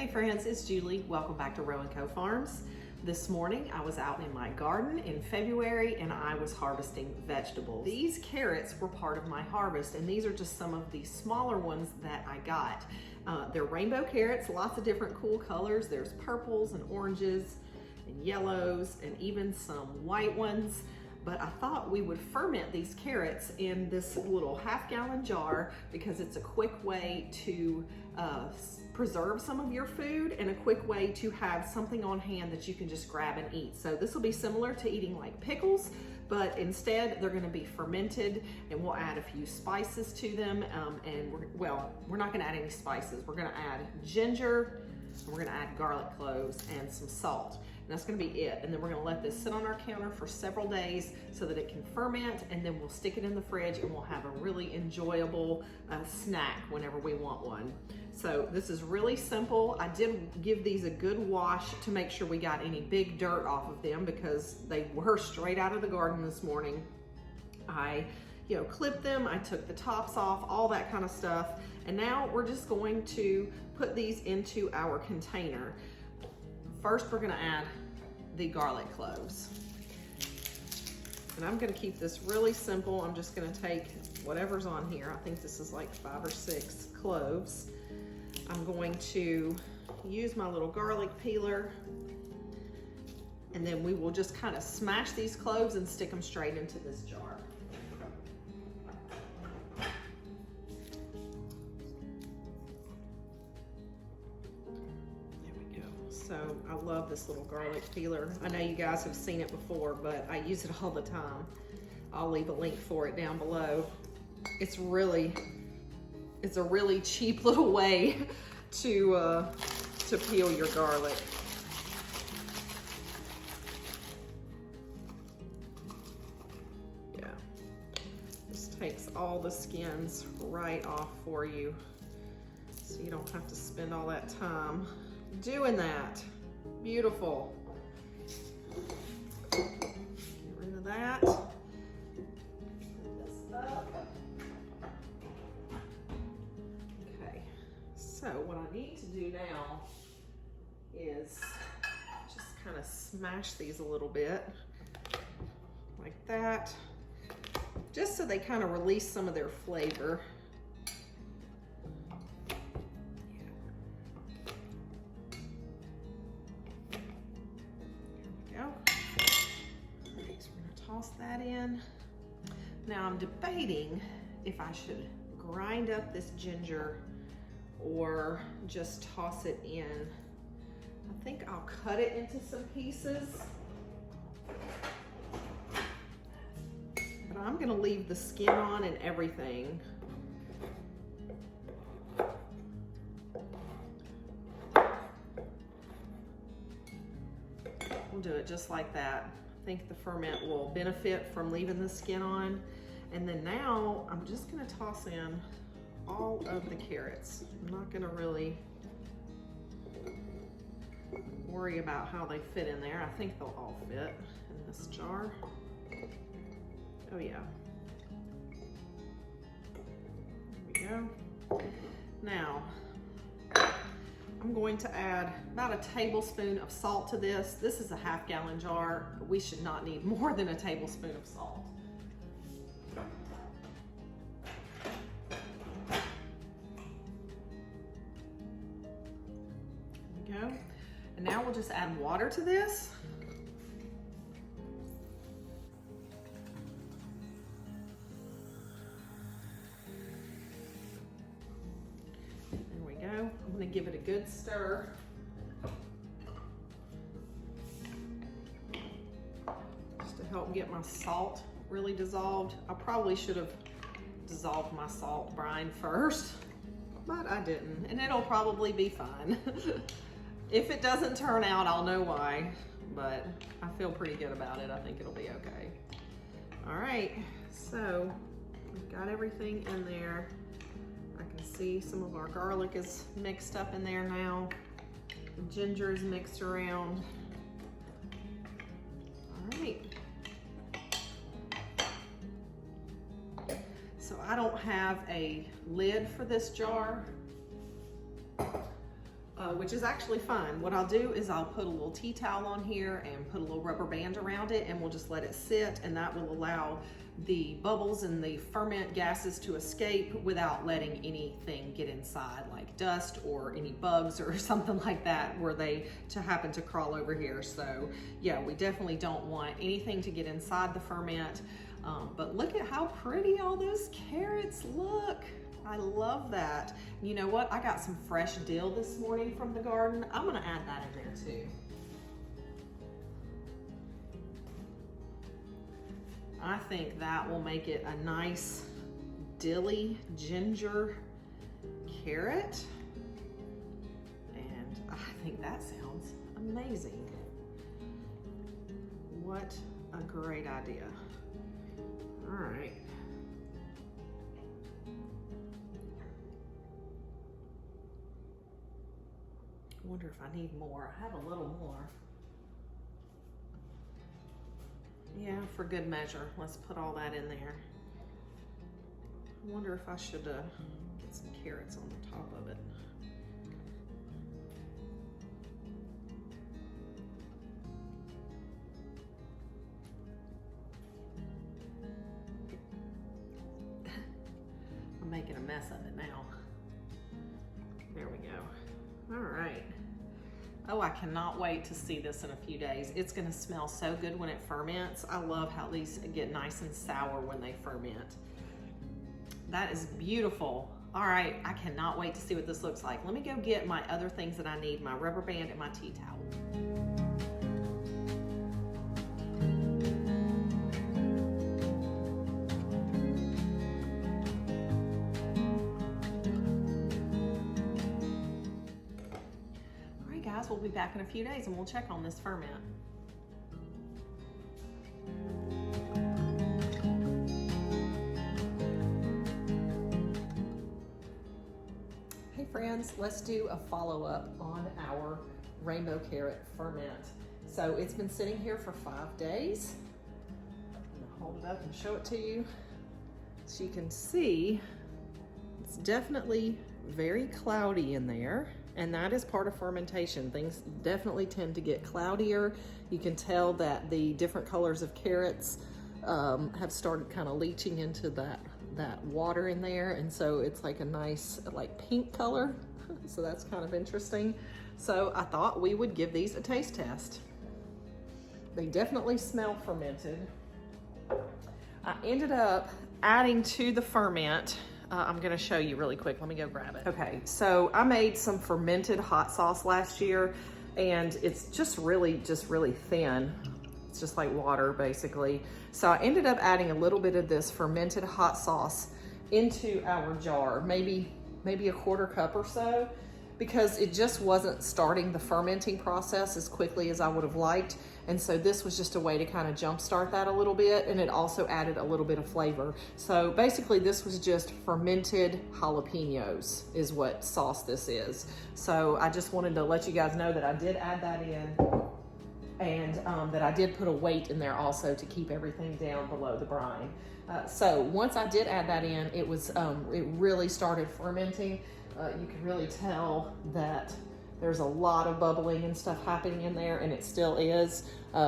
Hey friends, it's Julie. Welcome back to Row & Co Farms. This morning I was out in my garden in February and I was harvesting vegetables. These carrots were part of my harvest, and these are just some of the smaller ones that I got. They're rainbow carrots, lots of different cool colors. There's purples and oranges and yellows and even some white ones. But I thought we would ferment these carrots in this little half-gallon jar because it's a quick way to preserve some of your food and a quick way to have something on hand that you can just grab and eat. So this will be similar to eating like pickles, but instead they're gonna be fermented, and we'll add a few spices to them. We're not gonna add any spices. We're gonna add ginger, and we're gonna add garlic cloves and some salt. And that's gonna be it. And then we're gonna let this sit on our counter for several days so that it can ferment, and then we'll stick it in the fridge and we'll have a really enjoyable snack whenever we want one. So this is really simple. I did give these a good wash to make sure we got any big dirt off of them because they were straight out of the garden this morning. I clipped them, I took the tops off, all that kind of stuff. And now we're just going to put these into our container. First, we're gonna add the garlic cloves. And I'm gonna keep this really simple. I'm just gonna take whatever's on here. I think this is like 5 or 6 cloves. I'm going to use my little garlic peeler, and then we will just kind of smash these cloves and stick them straight into this jar. So I love this little garlic peeler. I know you guys have seen it before, but I use it all the time. I'll leave a link for it down below. It's a really cheap little way to peel your garlic. Yeah, this takes all the skins right off for you, so you don't have to spend all that time doing that. Beautiful. Get rid of that. Put this up. Okay, so what I need to do now is just kind of smash these a little bit like that, just so they kind of release some of their flavor. Toss that in. Now I'm debating if I should grind up this ginger or just toss it in. I think I'll cut it into some pieces, but I'm gonna leave the skin on and everything. We'll do it just like that. I think the ferment will benefit from leaving the skin on. And then now I'm just gonna toss in all of the carrots. I'm not gonna really worry about how they fit in there. I think they'll all fit in this jar. Oh yeah. There we go. Now, I'm going to add about a tablespoon of salt to this. This is a half-gallon jar. We should not need more than a tablespoon of salt. There we go. And now we'll just add water to this. I'm going to give it a good stir. Just to help get my salt really dissolved. I probably should have dissolved my salt brine first, but I didn't, and it'll probably be fine. If it doesn't turn out, I'll know why, but I feel pretty good about it. I think it'll be okay. All right, so we've got everything in there. See, some of our garlic is mixed up in there now. The ginger is mixed around. All right. So I don't have a lid for this jar. which is actually fun. What I'll do is I'll put a little tea towel on here and put a little rubber band around it, and we'll just let it sit, and that will allow the bubbles and the ferment gases to escape without letting anything get inside, like dust or any bugs or something like that were they to happen to crawl over here. So yeah, we definitely don't want anything to get inside the ferment. But look at how pretty all those carrots look. I love that. You know what? I got some fresh dill this morning from the garden. I'm gonna add that in there too. I think that will make it a nice dilly ginger carrot. And I think that sounds amazing. What a great idea. All right. I wonder if I need more. I have a little more. Yeah, for good measure. Let's put all that in there. I wonder if I should get some carrots on the top of it. I'm making a mess of it now. There we go. All right. Oh, I cannot wait to see this in a few days. It's gonna smell so good when it ferments. I love how these get nice and sour when they ferment. That is beautiful. All right, I cannot wait to see what this looks like. Let me go get my other things that I need, my rubber band and my tea towel. We'll be back in a few days and we'll check on this ferment. Hey friends, let's do a follow-up on our rainbow carrot ferment. So it's been sitting here for 5 days. I'm gonna hold it up and show it to you. So you can see it's definitely very cloudy in there. And that is part of fermentation. Things definitely tend to get cloudier. You can tell that the different colors of carrots have started kind of leaching into that water in there. And so it's like a nice like pink color. So that's kind of interesting. So I thought we would give these a taste test. They definitely smell fermented. I ended up adding to the ferment, I'm gonna show you really quick. Let me go grab it. Okay, so I made some fermented hot sauce last year, and it's just really thin. It's just like water, basically. So I ended up adding a little bit of this fermented hot sauce into our jar, maybe a quarter cup or so, because it just wasn't starting the fermenting process as quickly as I would have liked. And so this was just a way to kind of jumpstart that a little bit, and it also added a little bit of flavor. So basically this was just fermented jalapenos is what sauce this is. So I just wanted to let you guys know that I did add that in, and that I did put a weight in there also to keep everything down below the brine. So once I did add that in, it really started fermenting. You can really tell that there's a lot of bubbling and stuff happening in there, and it still is,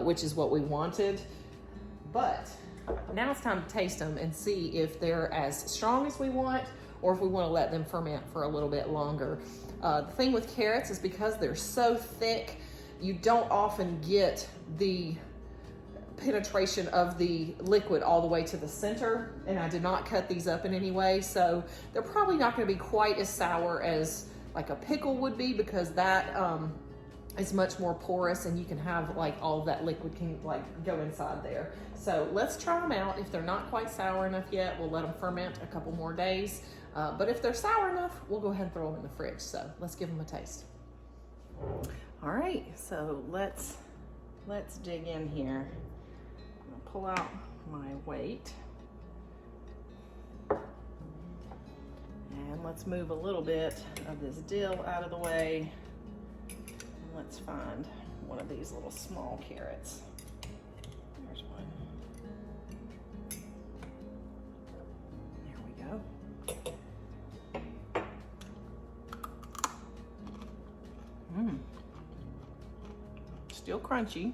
which is what we wanted. But now it's time to taste them and see if they're as strong as we want, or if we want to let them ferment for a little bit longer. The thing with carrots is because they're so thick, you don't often get the penetration of the liquid all the way to the center, and I did not cut these up in any way, so they're probably not going to be quite as sour as like a pickle would be, because that is much more porous, and you can have like all of that liquid can like go inside there. So let's try them out. If they're not quite sour enough yet, we'll let them ferment a couple more days, but if they're sour enough, we'll go ahead and throw them in the fridge. So let's give them a taste. All right, so let's dig in here. Pull out my weight, and let's move a little bit of this dill out of the way, and let's find one of these little small carrots. There's one. There we go. still crunchy.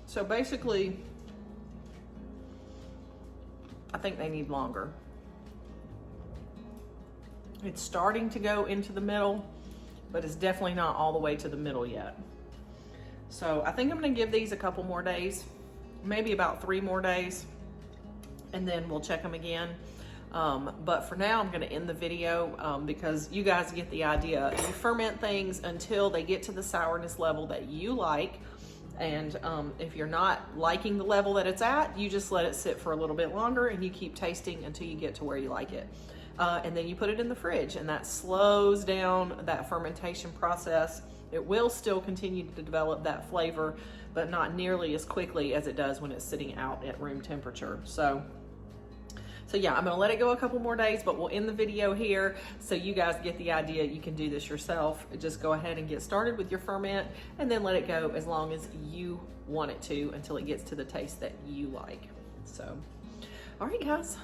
So basically, I think they need longer. It's starting to go into the middle, but it's definitely not all the way to the middle yet. So I think I'm gonna give these a couple more days, maybe about 3 more days, and then we'll check them again. But for now, I'm gonna end the video because you guys get the idea. You ferment things until they get to the sourness level that you like. And if you're not liking the level that it's at, you just let it sit for a little bit longer and you keep tasting until you get to where you like it. And then you put it in the fridge, and that slows down that fermentation process. It will still continue to develop that flavor, but not nearly as quickly as it does when it's sitting out at room temperature. So yeah, I'm gonna let it go a couple more days, but we'll end the video here so you guys get the idea. You can do this yourself. Just go ahead and get started with your ferment and then let it go as long as you want it to until it gets to the taste that you like. So, all right guys,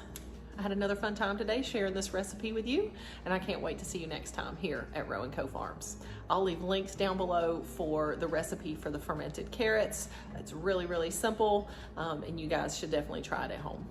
I had another fun time today sharing this recipe with you, and I can't wait to see you next time here at Row & Co Farms. I'll leave links down below for the recipe for the fermented carrots. It's really, really simple, and you guys should definitely try it at home.